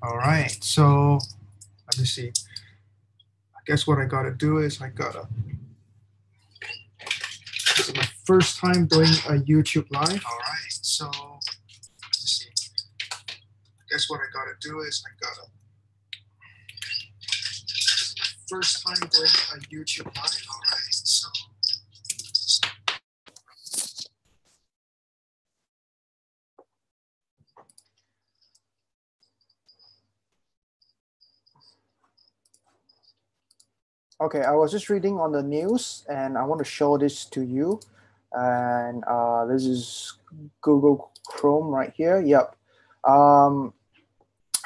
All right, so let me see. I guess what I gotta do is this is my first time doing a YouTube live. All right, so let me see. I guess what I gotta do is this is my first time doing a YouTube live. All right, so okay, I was just reading on the news and I want to show this to you. And this is Google Chrome right here. Yep. Um,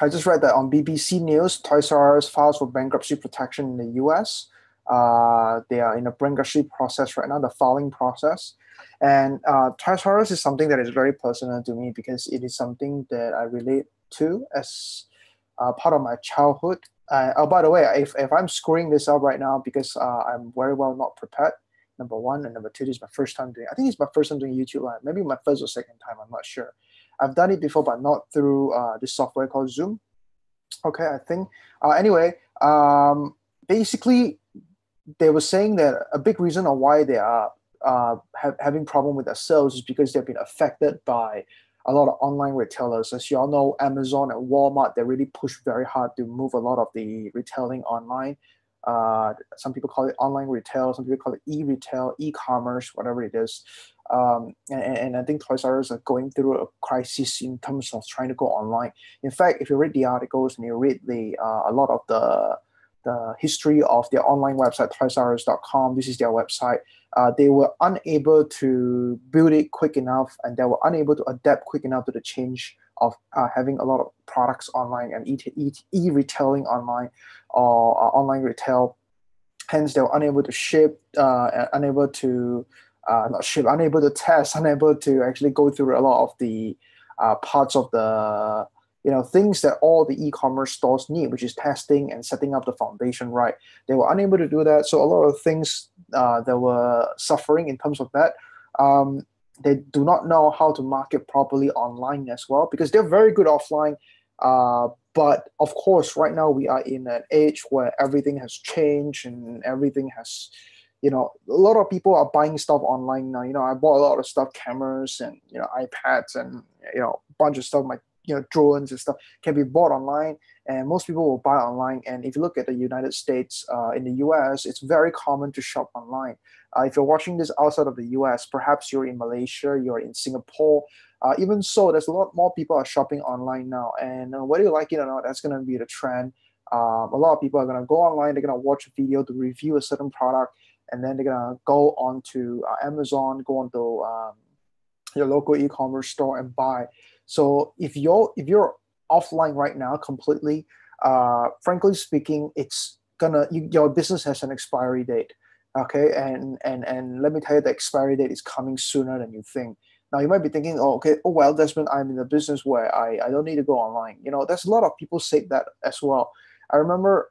I just read that on BBC News, Toys R Us files for bankruptcy protection in the US. They are in a bankruptcy process right now, the filing process. And Toys R Us is something that is very personal to me because it is something that I relate to as part of my childhood. Oh, by the way, if I'm screwing this up right now because I'm very well not prepared, number one, and number two, this is my first time doing. I think it's my first time doing YouTube Live. Maybe my first or second time. I'm not sure. I've done it before, but not through this software called Zoom. Okay, I think. Anyway, basically, they were saying that a big reason of why they are having problem with their sales is because they've been affected by a lot of online retailers. As you all know, Amazon and Walmart, they really push very hard to move a lot of the retailing online. Some people call it online retail, some people call it e-retail, e-commerce, whatever it is. And I think Toys R Us are going through a crisis in terms of trying to go online. In fact, if you read the articles and you read the a lot of the history of their online website, toysrus.com, this is their website. They were unable to build it quick enough, and they were unable to adapt quick enough to the change of having a lot of products online and e-retailing online or online retail. Hence, they were unable to ship, unable to not ship, unable to test, unable to actually go through a lot of the parts of the things that all the e-commerce stores need, which is testing and setting up the foundation right. They were unable to do that, so a lot of things that were suffering in terms of that. Um, they do not know how to market properly online as well because they're very good offline. But of course, right now we are in an age where everything has changed and everything has, a lot of people are buying stuff online now. I bought a lot of stuff, cameras and iPads and a bunch of stuff. My drones and stuff can be bought online, and most people will buy online. And if you look at the United States, in the US, it's very common to shop online. If you're watching this outside of the US, perhaps you're in Malaysia, you're in Singapore. Even so, there's a lot more people are shopping online now, and whether you like it or not, that's going to be the trend. A lot of people are going to go online, they're going to watch a video to review a certain product, and then they're going to go on to Amazon, go on to your local e-commerce store and buy. So if you're offline right now completely, frankly speaking, it's your business has an expiry date. Okay, and let me tell you, the expiry date is coming sooner than you think. Now you might be thinking, oh, okay, oh well, Desmond, I'm in a business where I don't need to go online. There's a lot of people say that as well. I remember,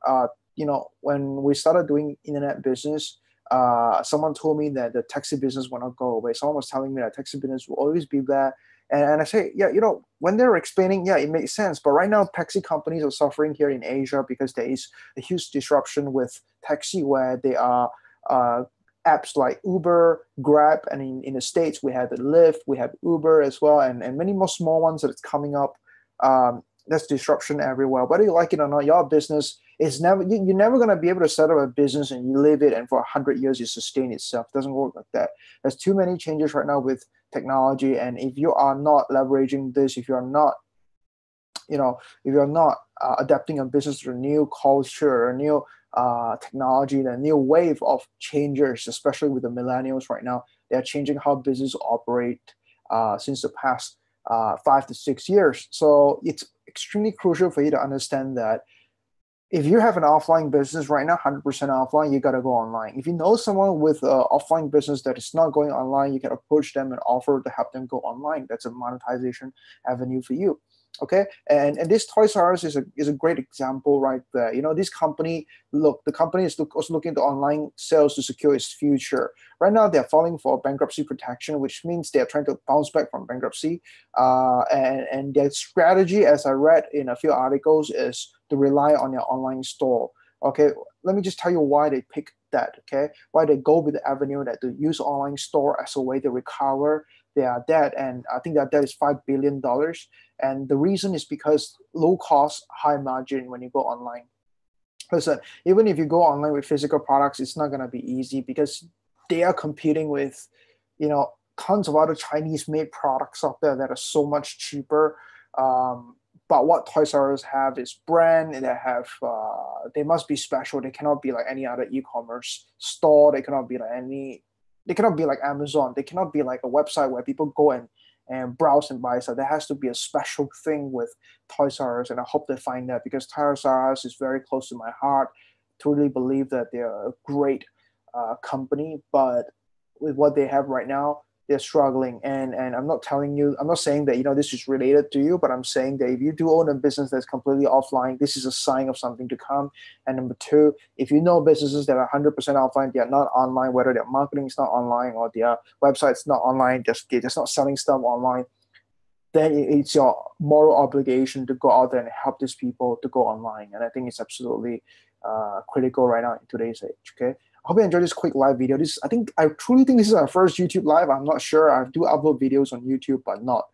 when we started doing internet business, someone told me that the taxi business will not go away. Someone was telling me that taxi business will always be there. And I say, yeah, when they're explaining, yeah, it makes sense. But right now, taxi companies are suffering here in Asia because there is a huge disruption with taxi where they are uh, apps like Uber, Grab, and in the States, we have the Lyft, we have Uber as well, and many more small ones that it's coming up. There's disruption everywhere. Whether you like it or not, your business is you're never going to be able to set up a business and you live it and for 100 years it sustain itself. It doesn't work like that. There's too many changes right now with technology, and if you are not leveraging this, if you're not if you're not adapting a business to a new culture, a new technology, the new wave of changes, especially with the millennials right now, they're changing how business operate since the past 5 to 6 years. So it's extremely crucial for you to understand that if you have an offline business right now, 100% offline, you got to go online. If you know someone with an offline business that is not going online, you can approach them and offer to help them go online. That's a monetization avenue for you. Okay, and this Toys R Us is a great example right there. This company, the company is also looking to online sales to secure its future. Right now they're filing for bankruptcy protection, which means they're trying to bounce back from bankruptcy, and their strategy, as I read in a few articles, is to rely on their online store. Okay, let me just tell you why they pick that. Okay, why they go with the avenue that to use online store as a way to recover their debt. And I think their debt is $5 billion. And the reason is because low cost, high margin when you go online. Listen, even if you go online with physical products, it's not going to be easy because they are competing with, tons of other Chinese made products out there that are so much cheaper. But what Toys R Us have is brand. They must be special. They cannot be like any other e-commerce store. They cannot be like Amazon. They cannot be like a website where people go and browse and buy. So there has to be a special thing with Toys R Us, and I hope they find that because Toys R Us is very close to my heart. Truly believe that they're a great company, but with what they have right now, they're struggling. And I'm not saying that this is related to you, but I'm saying that if you do own a business that's completely offline, this is a sign of something to come. And number two, if you know businesses that are 100% offline, they're not online, whether their marketing is not online or their website's not online, they're just not selling stuff online, then it's your moral obligation to go out there and help these people to go online. And I think it's absolutely critical right now in today's age. Okay. I hope you enjoyed this quick live video. I truly think this is our first YouTube live. I'm not sure. I do upload videos on YouTube, but not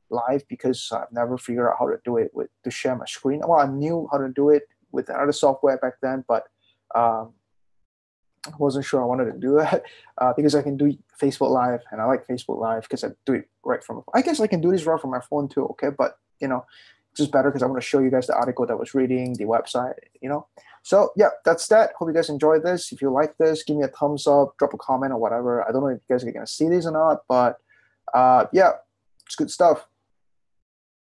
live because I've never figured out how to do it to share my screen. Well, I knew how to do it with another software back then, but um, I wasn't sure I wanted to do that because I can do Facebook Live, and I like Facebook Live because I do it right from. I guess I can do this right from my phone too. Okay, but it's just better because I want to show you guys the article that I was reading, the website. So yeah, that's that. Hope you guys enjoyed this. If you like this, give me a thumbs up, drop a comment or whatever. I don't know if you guys are gonna see this or not, but yeah, it's good stuff.